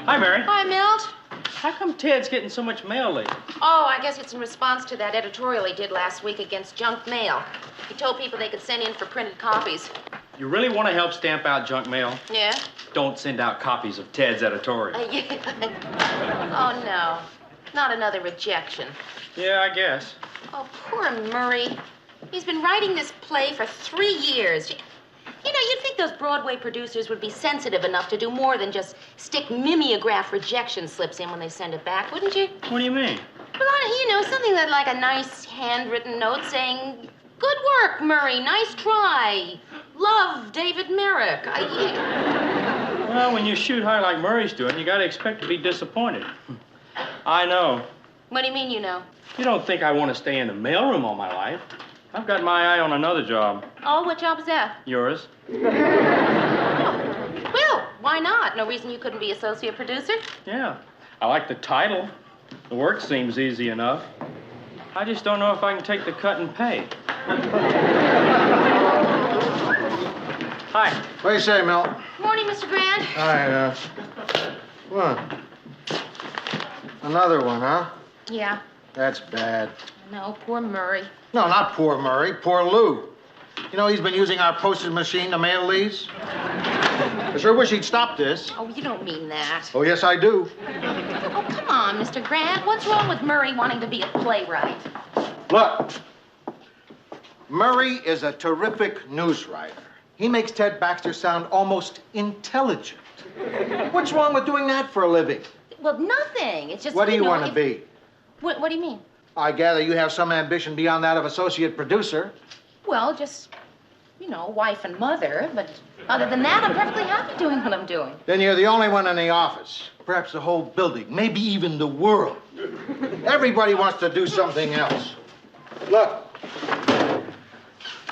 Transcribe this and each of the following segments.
Hi, Mary. Hi, Milt. How come Ted's getting so much mail lately? Oh, I guess it's in response to that editorial he did last week against junk mail. He told people they could send in for printed copies. You really want to help stamp out junk mail? Yeah? Don't send out copies of Ted's editorial. Yeah. Oh, no. Not another rejection. Yeah, I guess. Oh, poor Murray. He's been writing this play for 3 years. You know, you'd think those Broadway producers would be sensitive enough to do more than just stick mimeograph rejection slips in when they send it back, wouldn't you? What do you mean? Well, you know, something like a nice handwritten note saying, "Good work, Murray. Nice try. Love, David Merrick." Well, when you shoot high like Murray's doing, you got to expect to be disappointed. I know. What do you mean, you know? You don't think I want to stay in the mailroom all my life. I've got my eye on another job. Oh, what job is that? Yours. Oh. Well, why not? No reason you couldn't be associate producer? Yeah. I like the title. The work seems easy enough. I just don't know if I can take the cut and pay. Hi. What do you say, Milt? Morning, Mr. Grant. Hi, what? Another one, huh? Yeah. That's bad. No, poor Murray. No, not poor Murray, poor Lou. You know, he's been using our postage machine to mail these. I sure wish he'd stop this. Oh, you don't mean that. Oh, yes, I do. Oh, come on, Mr. Grant. What's wrong with Murray wanting to be a playwright? Look, Murray is a terrific news writer. He makes Ted Baxter sound almost intelligent. What's wrong with doing that for a living? Well, nothing. It's just... What do you know, want to be? What do you mean? I gather you have some ambition beyond that of associate producer. Well, just, you know, wife and mother. But other than that, I'm perfectly happy doing what I'm doing. Then you're the only one in the office. Perhaps the whole building, maybe even the world. Everybody wants to do something else. Look,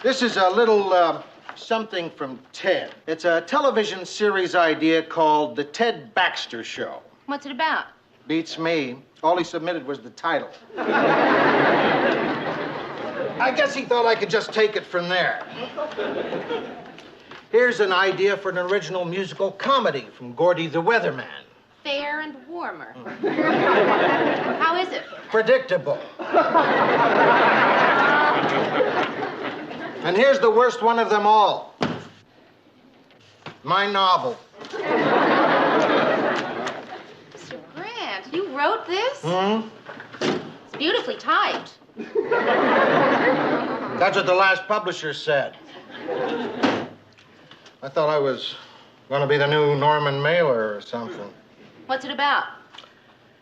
this is a little something from Ted. It's a television series idea called The Ted Baxter Show. What's it about? Beats me. All he submitted was the title. I guess he thought I could just take it from there. Here's an idea for an original musical comedy from Gordy the Weatherman. Fair and warmer. How is it? Predictable. And here's the worst one of them all. My novel. Mr. Grant, you wrote this? Hmm? It's beautifully typed. That's what the last publisher said. I thought I was going to be the new Norman Mailer or something. What's it about?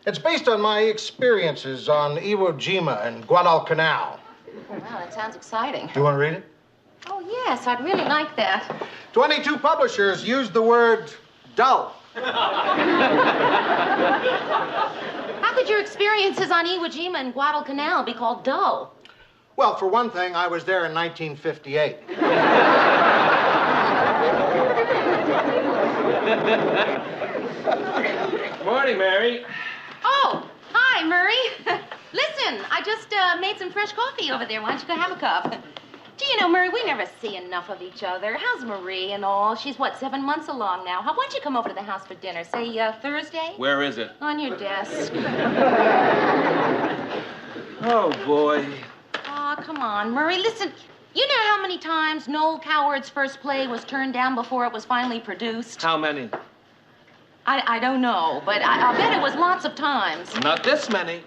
It's based on my experiences on Iwo Jima and Guadalcanal. Oh, wow, that sounds exciting. You want to read it? Oh, yes, I'd really like that. 22 publishers used the word dull. How could your experiences on Iwo Jima and Guadalcanal be called dull? Well, for one thing, I was there in 1958. Morning, Mary. Oh, hi, Murray. Listen, I just made some fresh coffee over there. Why don't you go have a cup? Gee, you know, Murray, we never see enough of each other. How's Marie and all? She's, 7 months along now. Why don't you come over to the house for dinner? Say, Thursday? Where is it? On your desk. Oh, boy. Oh, come on, Murray. Listen, you know how many times Noel Coward's first play was turned down before it was finally produced? How many? I don't know, but I'll bet it was lots of times. Not this many.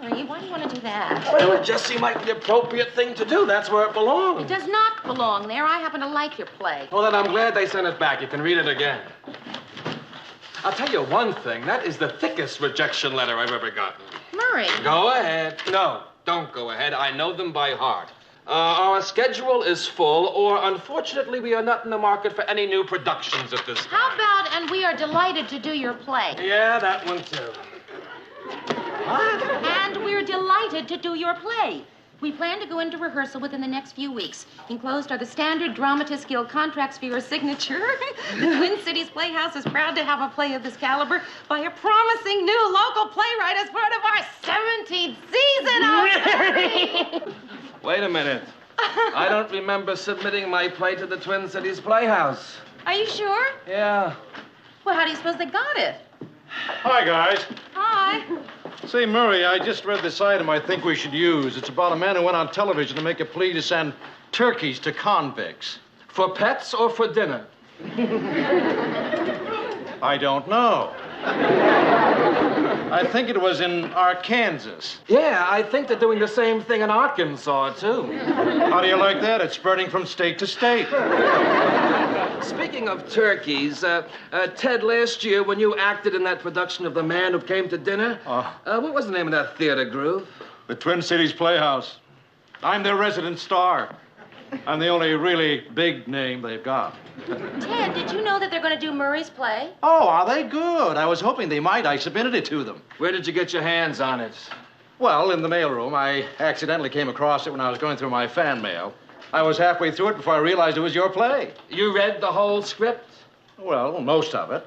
Murray, why do you want to do that? Well, it just seemed like the appropriate thing to do. That's where it belongs. It does not belong there. I happen to like your play. Well, then I'm glad they sent it back. You can read it again. I'll tell you one thing. That is the thickest rejection letter I've ever gotten. Murray. Go ahead. No, don't go ahead. I know them by heart. Our schedule is full, or unfortunately, we are not in the market for any new productions at this time. How about, and we are delighted to do your play. Yeah, that one too. What? And we're delighted to do your play. We plan to go into rehearsal within the next few weeks. Enclosed are the standard Dramatists Guild contracts for your signature. The Twin Cities Playhouse is proud to have a play of this caliber by a promising new local playwright as part of our 17th season. Wait a minute. I don't remember submitting my play to the Twin Cities Playhouse. Are you sure? Yeah. Well, how do you suppose they got it? Hi, guys. Hi. Say, Murray, I just read this item I think we should use. It's about a man who went on television to make a plea to send turkeys to convicts. For pets or for dinner? I don't know. I think it was in Arkansas. Yeah, I think they're doing the same thing in Arkansas, too. How do you like that? It's spreading from state to state. Speaking of turkeys, Ted, last year when you acted in that production of The Man Who Came to Dinner, what was the name of that theater group? The Twin Cities Playhouse. I'm their resident star. I'm the only really big name they've got. Ted, did you know that they're going to do Murray's play? Oh, are they good? I was hoping they might. I submitted it to them. Where did you get your hands on it? Well, in the mailroom. I accidentally came across it when I was going through my fan mail. I was halfway through it before I realized it was your play. You read the whole script? Well, most of it.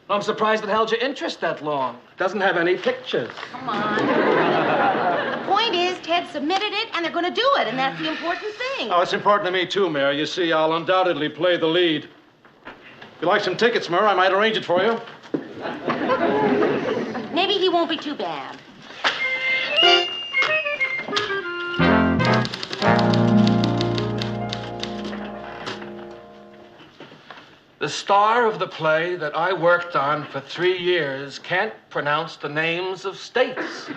I'm surprised it held your interest that long. Doesn't have any pictures. Come on. The point is, Ted submitted it, and they're going to do it, and that's the important thing. Oh, it's important to me, too, Mary. You see, I'll undoubtedly play the lead. If you like some tickets, Murray, I might arrange it for you. Maybe he won't be too bad. The star of the play that I worked on for 3 years can't pronounce the names of states.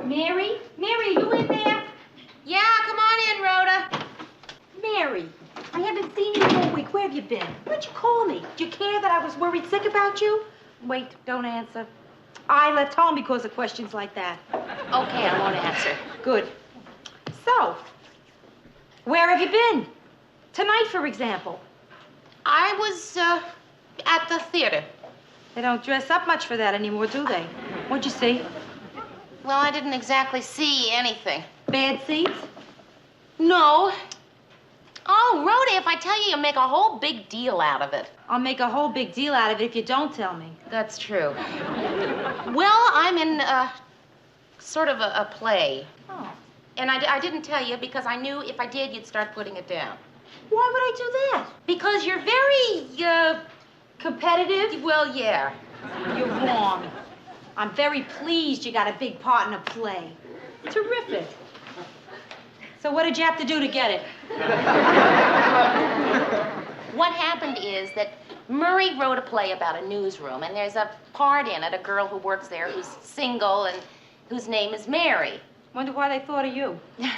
Mary? Mary, are you in there? Yeah, come on in, Rhoda. Mary, I haven't seen you all week. Where have you been? Why'd you call me? Do you care that I was worried sick about you? Wait, don't answer. I left home because of questions like that. Okay, I won't answer. Good. So, where have you been? Tonight, for example. I was, at the theater. They don't dress up much for that anymore, do they? What'd you see? Well, I didn't exactly see anything. Bad seats? No. Oh, Rhoda, if I tell you, you'll make a whole big deal out of it. I'll make a whole big deal out of it if you don't tell me. That's true. Well, I'm in, sort of a play. Oh. And I didn't tell you because I knew if I did, you'd start putting it down. Why would I do that? Because you're very, competitive? Well, yeah. You're wrong. I'm very pleased you got a big part in a play. Terrific. So what did you have to do to get it? What happened is that Murray wrote a play about a newsroom, and there's a part in it, a girl who works there who's single and whose name is Mary. Wonder why they thought of you. You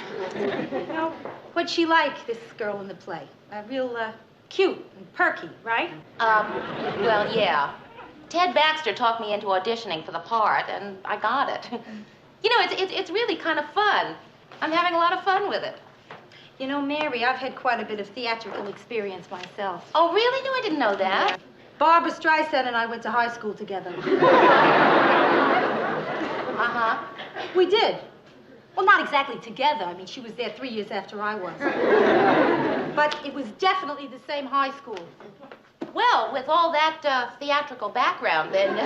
know, what'd she like, this girl in the play? Real, cute and perky, right? Well, yeah. Ted Baxter talked me into auditioning for the part, and I got it. You know, it's really kind of fun. I'm having a lot of fun with it. You know, Mary, I've had quite a bit of theatrical experience myself. Oh, really? No, I didn't know that. Yeah. Barbara Streisand and I went to high school together. Uh-huh. We did. Well, not exactly together. I mean, she was there 3 years after I was. But it was definitely the same high school. Well, with all that theatrical background, then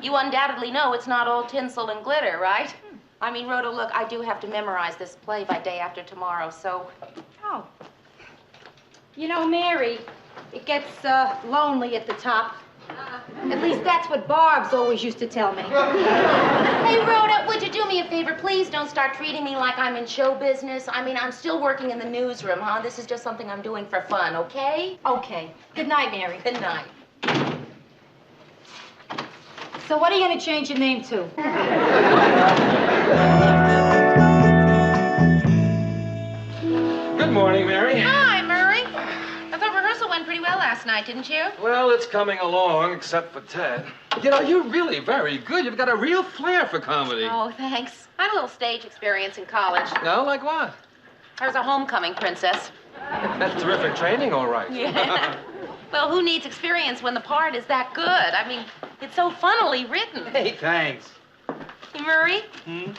you undoubtedly know it's not all tinsel and glitter, right? I mean, Rhoda, look, I do have to memorize this play by day after tomorrow, so... Oh. You know, Mary, it gets lonely at the top. At least that's what Barb's always used to tell me. Hey, Rhoda, would you do me a favor? Please don't start treating me like I'm in show business. I mean, I'm still working in the newsroom, huh? This is just something I'm doing for fun, okay? Okay. Good night, Mary. Good night. So what are you going to change your name to? Good morning, Mary. Hi, Murray. I thought rehearsal went pretty well last night, didn't you? Well, it's coming along, except for Ted. You know, you're really very good. You've got a real flair for comedy. Oh, thanks. I had a little stage experience in college. No, like what? I was a homecoming princess. That's terrific training, all right. Yeah. Well, who needs experience when the part is that good? I mean, it's so funnily written. Hey, thanks. Hey, Murray? Do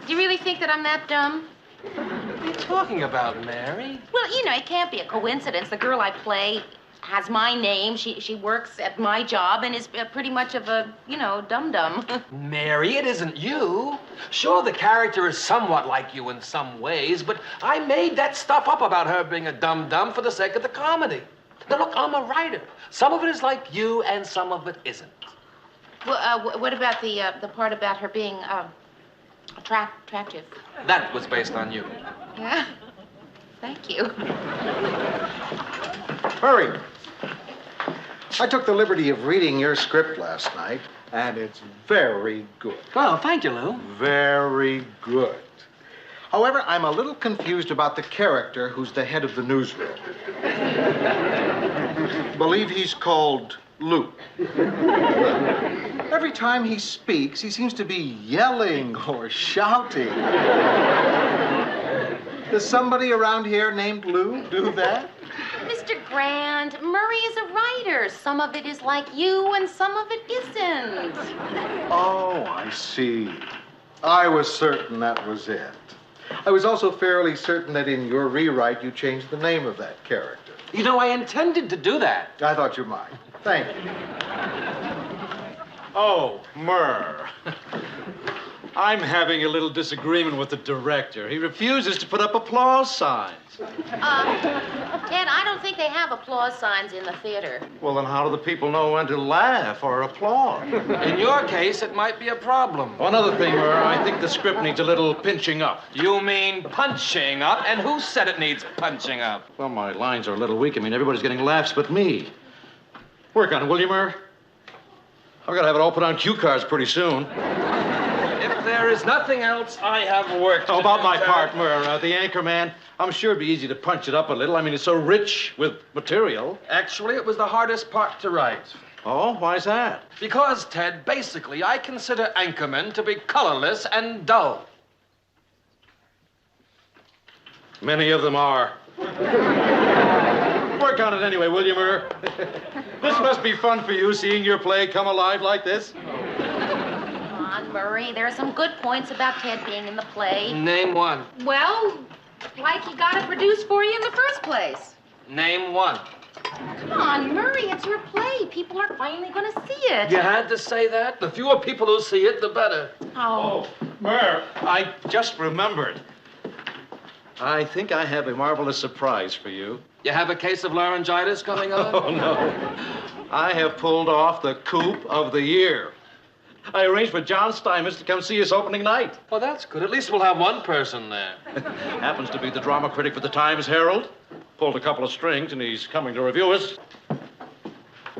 you really think that I'm that dumb? What are you talking about, Mary? Well, you know, it can't be a coincidence. The girl I play has my name. She works at my job and is pretty much of a, dum-dum. Mary, it isn't you. Sure, the character is somewhat like you in some ways, but I made that stuff up about her being a dum-dum for the sake of the comedy. Now, look, I'm a writer. Some of it is like you, and some of it isn't. Well, what about the part about her being attractive? That was based on you. Yeah? Thank you. Murray, I took the liberty of reading your script last night, and it's very good. Well, thank you, Lou. Very good. However, I'm a little confused about the character who's the head of the newsroom. Believe he's called Lou. Every time he speaks, he seems to be yelling or shouting. Does somebody around here named Lou do that? Mr. Grant, Murray is a writer. Some of it is like you, and some of it isn't. Oh, I see. I was certain that was it. I was also fairly certain that in your rewrite you changed the name of that character. You know, I intended to do that. I thought you might. Thank you. Oh, Murr. I'm having a little disagreement with the director. He refuses to put up applause signs. Ted, I don't think they have applause signs in the theater. Well, then how do the people know when to laugh or applaud? In your case, it might be a problem. One other thing, Murr, I think the script needs a little pinching up. You mean punching up? And who said it needs punching up? Well, my lines are a little weak. I mean, everybody's getting laughs but me. Work on it, will you, Murr? I've got to have it all put on cue cards pretty soon. If there is nothing else, I have work to How about do, my Ted. part, Murr? The anchor man? I'm sure it'd be easy to punch it up a little. I mean, it's so rich with material. Actually, it was the hardest part to write. Oh, why's that? Because, Ted, basically, I consider anchormen to be colorless and dull. Many of them are. Work on it anyway, will you, Murr? This must be fun for you, seeing your play come alive like this. Come on, Murray. There are some good points about Ted being in the play. Name one. Well, like he got it produced for you in the first place. Name one. Come on, Murray, it's your play. People are finally going to see it. You had to say that? The fewer people who see it, the better. Oh. Murr, I just remembered. I think I have a marvelous surprise for you. You have a case of laryngitis coming on? Oh, no. I have pulled off the coup of the year. I arranged for John Steinmetz to come see us opening night. Well, that's good. At least we'll have one person there. Happens to be the drama critic for the Times Herald. Pulled a couple of strings, and he's coming to review us.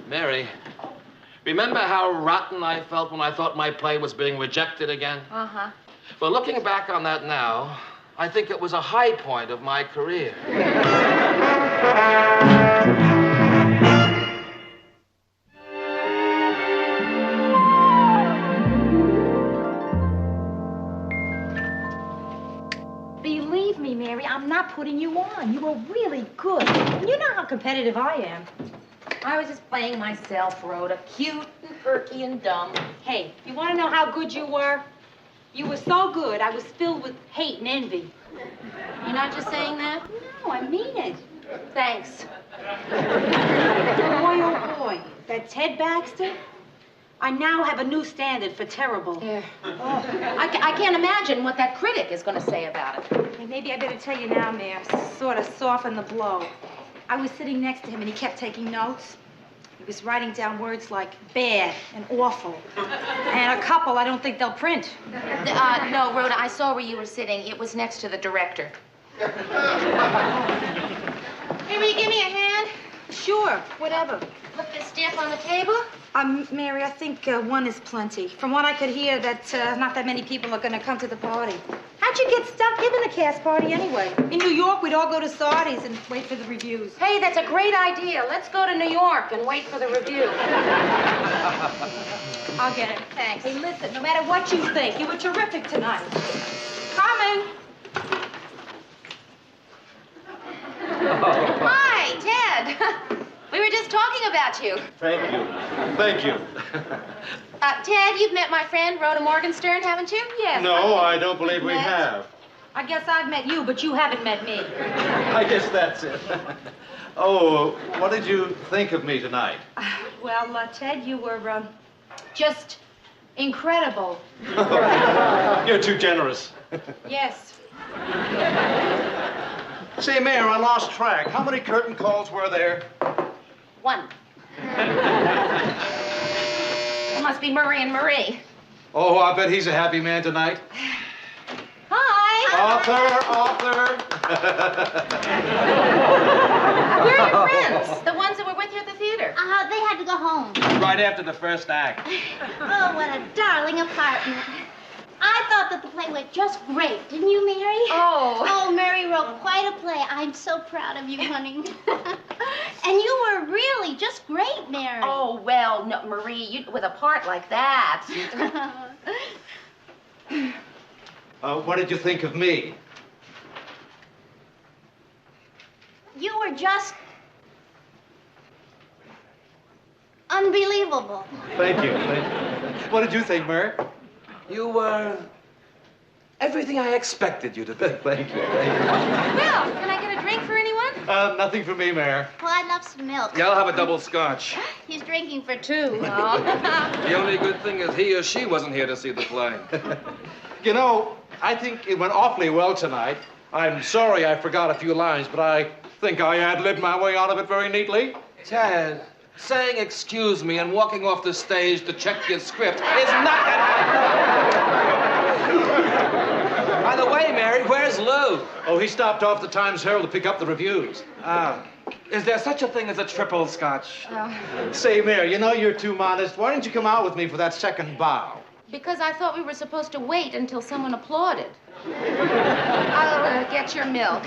Mary, remember how rotten I felt when I thought my play was being rejected again? Uh-huh. Well, looking back on that now, I think it was a high point of my career. Believe me, Mary, I'm not putting you on. You were really good. And you know how competitive I am. I was just playing myself, Rhoda. Cute and perky and dumb. Hey, you want to know how good you were? You were so good, I was filled with hate and envy. You're not just saying that? No, I mean it. Thanks. Boy, oh boy, that Ted Baxter, I now have a new standard for terrible. Yeah. Oh, I can't imagine what that critic is going to say about it. Hey, maybe I better tell you now, Mayor, sort of soften the blow. I was sitting next to him and he kept taking notes. He was writing down words like bad and awful. And a couple I don't think they'll print. No, Rhoda, I saw where you were sitting. It was next to the director. Hey, will you give me a hand? Sure, whatever. Put this stamp on the table. Mary, I think one is plenty. From what I could hear, that not that many people are going to come to the party. How'd you get stuck giving a cast party anyway? In New York, we'd all go to Sardi's and wait for the reviews. Hey, that's a great idea. Let's go to New York and wait for the review. I'll get it. Thanks. Hey, listen, no matter what you think, you were terrific tonight. Coming. Hi, Ted. We were just talking about you. Thank you. Thank you. Ted, you've met my friend, Rhoda Morgenstern, haven't you? Yes. No, I don't believe we Yes. have. I guess I've met you, but you haven't met me. I guess that's it. Oh, what did you think of me tonight? Well, Ted, you were just incredible. You're too generous. Yes. Say, Mayor, I lost track. How many curtain calls were there? 1. It must be Murray and Marie. Oh, I bet he's a happy man tonight. Hi. Author. Where are your friends? The ones that were with you at the theater? They had to go home. Right after the first act. Oh, what a darling apartment. I thought that the play went just great, didn't you, Mary? Oh, Mary wrote quite a play. I'm so proud of you, honey. And you were really just great, Mary. Oh, well, no, Marie, you, with a part like that. What did you think of me? You were just unbelievable. Thank you. What did you think, Mary? You were everything I expected you to be. Thank you. Well, can I get a drink for anyone? Nothing for me, Mayor. Well, I'd love some milk. Yeah, I'll have a double scotch. He's drinking for 2. The only good thing is he or she wasn't here to see the play. You know, I think it went awfully well tonight. I'm sorry I forgot a few lines, but I think I ad-libbed my way out of it very neatly. Ted, saying excuse me and walking off the stage to check your script is not By the way, Mary, where's Lou? Oh, he stopped off the Times Herald to pick up the reviews. Is there such a thing as a triple scotch? Say, Mayor, you know you're too modest. Why didn't you come out with me for that second bow? Because I thought we were supposed to wait until someone applauded. I'll get your milk.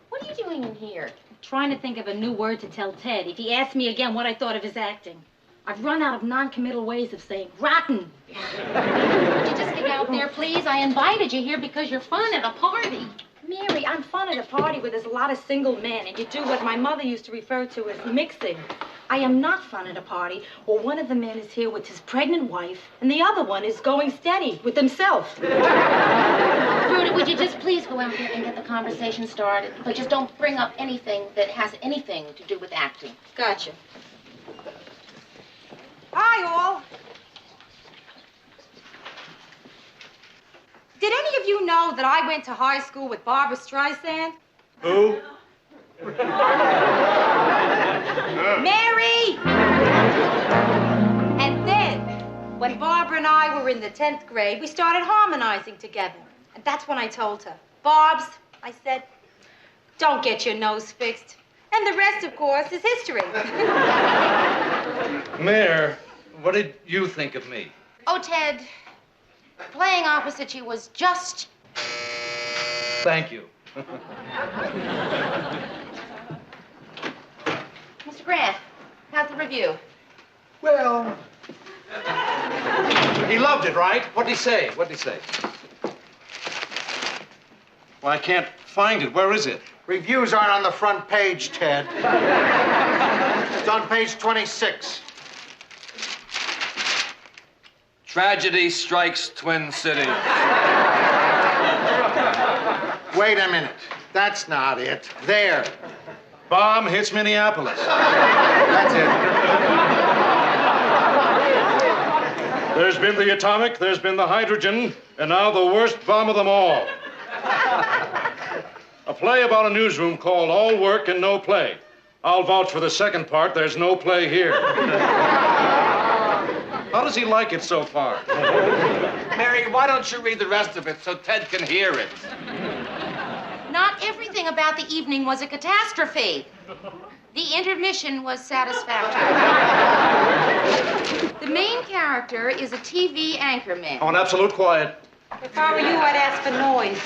What are you doing in here? Trying to think of a new word to tell Ted if he asked me again what I thought of his acting. I've run out of non-committal ways of saying rotten. Would you just get out there, please? I invited you here because you're fun at a party. Mary, I'm fun at a party where there's a lot of single men, and you do what my mother used to refer to as mixing. I am not fun at a party where one of the men is here with his pregnant wife, and the other one is going steady with himself. Rhoda, would you just please go out there and get the conversation started? But just don't bring up anything that has anything to do with acting. Gotcha. Hi, all. Did any of you know that I went to high school with Barbra Streisand? Who? Mary! And then, when Barbara and I were in the 10th grade, we started harmonizing together. And that's when I told her, Barbs, I said, don't get your nose fixed. And the rest, of course, is history. Mayor, what did you think of me? Oh, Ted, playing opposite you was just... Thank you. Mr. Grant, how's the review? Well... He loved it, right? What'd he say? Well, I can't find it. Where is it? Reviews aren't on the front page, Ted. It's on page 26. Tragedy strikes Twin Cities. Wait a minute. That's not it. There. Bomb hits Minneapolis. That's it. There's been the atomic, there's been the hydrogen, and now the worst bomb of them all. A play about a newsroom called All Work and No Play. I'll vouch for the second part. There's no play here. How does he like it so far? Mary, why don't you read the rest of it so Ted can hear it? Not everything about the evening was a catastrophe. The intermission was satisfactory. The main character is a TV anchorman. I want absolute quiet. If I were you, I'd ask for noise.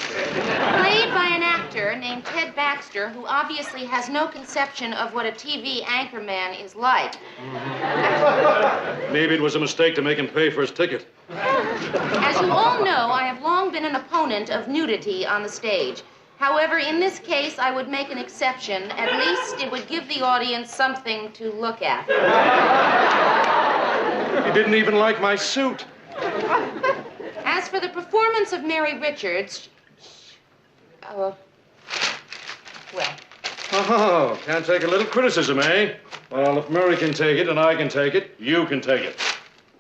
Played by an actor named Ted Baxter, who obviously has no conception of what a TV anchorman is like. Maybe it was a mistake to make him pay for his ticket. As you all know, I have long been an opponent of nudity on the stage. However, in this case, I would make an exception. At least it would give the audience something to look at. He didn't even like my suit. As for the performance of Mary Richards, well, Oh, can't take a little criticism, eh? Well, if Murray can take it and I can take it, you can take it.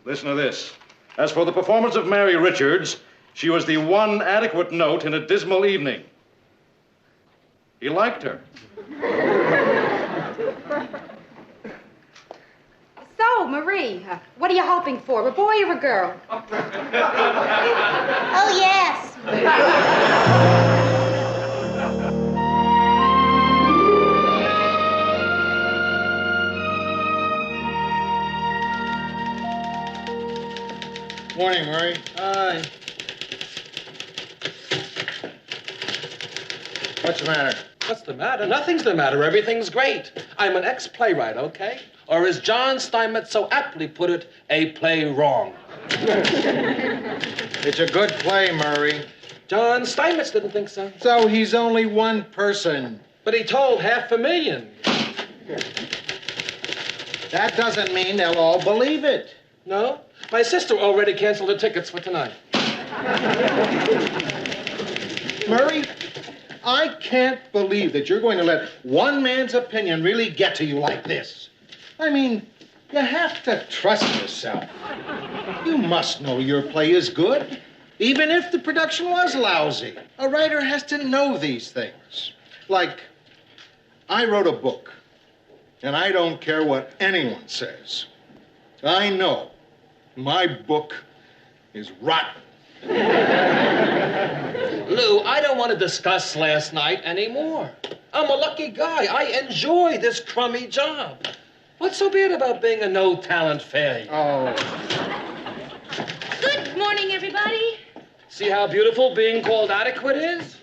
Listen to this. As for the performance of Mary Richards, she was the one adequate note in a dismal evening. He liked her. So, Marie, what are you hoping for, a boy or a girl? Oh, yes. Morning, Murray. Hi. What's the matter? What's the matter? Nothing's the matter. Everything's great. I'm an ex-playwright, okay? Or as John Steinmetz so aptly put it, a play wrong. It's a good play, Murray. John Steinmetz didn't think so. So he's only one person. But he told 500,000. That doesn't mean they'll all believe it. No? My sister already canceled the tickets for tonight. Murray, I can't believe that you're going to let one man's opinion really get to you like this. I mean, you have to trust yourself. You must know your play is good, even if the production was lousy. A writer has to know these things. Like, I wrote a book, and I don't care what anyone says. I know my book is rotten. Lou, I don't want to discuss last night anymore. I'm a lucky guy. I enjoy this crummy job. What's so bad about being a no-talent failure? Oh. good morning, everybody. See how beautiful being called adequate is?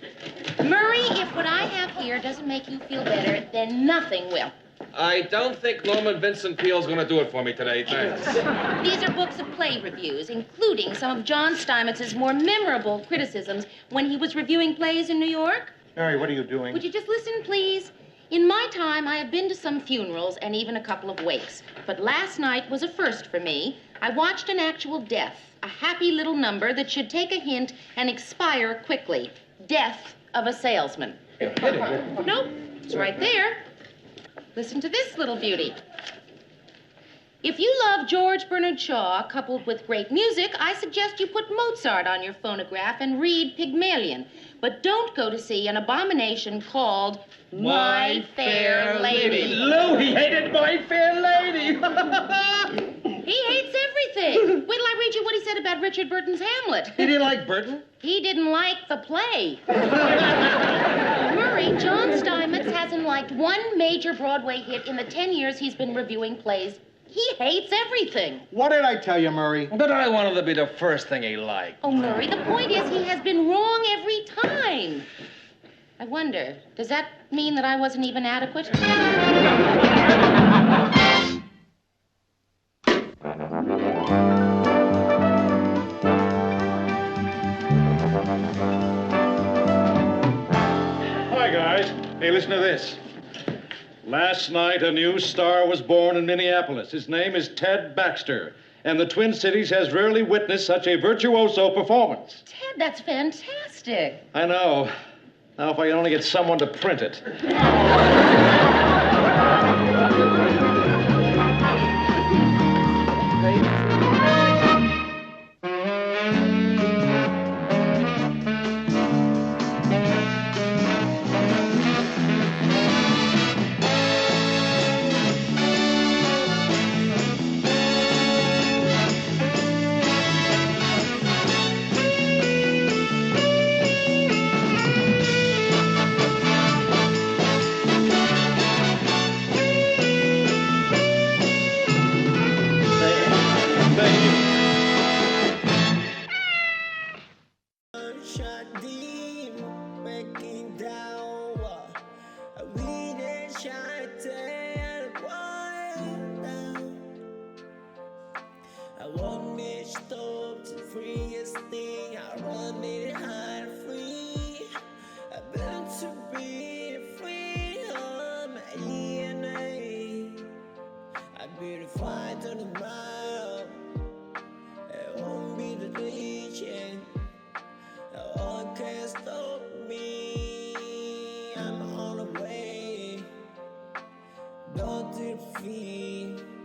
Murray, if what I have here doesn't make you feel better, then nothing will. I don't think Norman Vincent Peale's going to do it for me today, thanks. These are books of play reviews, including some of John Steinmetz's more memorable criticisms when he was reviewing plays in New York. Mary, what are you doing? Would you just listen, please? In my time, I have been to some funerals and even a couple of wakes. But last night was a first for me. I watched an actual death, a happy little number that should take a hint and expire quickly. Death of a salesman. Nope, it's right there. Listen to this little beauty. If you love George Bernard Shaw coupled with great music, I suggest you put Mozart on your phonograph and read Pygmalion. But don't go to see an abomination called My Fair Lady. Lou, he hated My Fair Lady. He hates everything. Wait till I read you what he said about Richard Burton's Hamlet. He didn't like Burton? He didn't like the play. Murray, John Steinmetz hasn't liked one major Broadway hit in the 10 years he's been reviewing plays. He hates everything. What did I tell you, Murray? But I wanted to be the first thing he liked. Oh, Murray, the point is he has been wrong every time. I wonder, does that mean that I wasn't even adequate? Hi, guys. Hey, listen to this. Last night, a new star was born in Minneapolis. His name is Ted Baxter, and the Twin Cities has rarely witnessed such a virtuoso performance. Ted, that's fantastic. I know. Now, if I can only get someone to print it. Fight on the mile, it won't be the legion. can't stop me. I'm on the way. Go to the feet.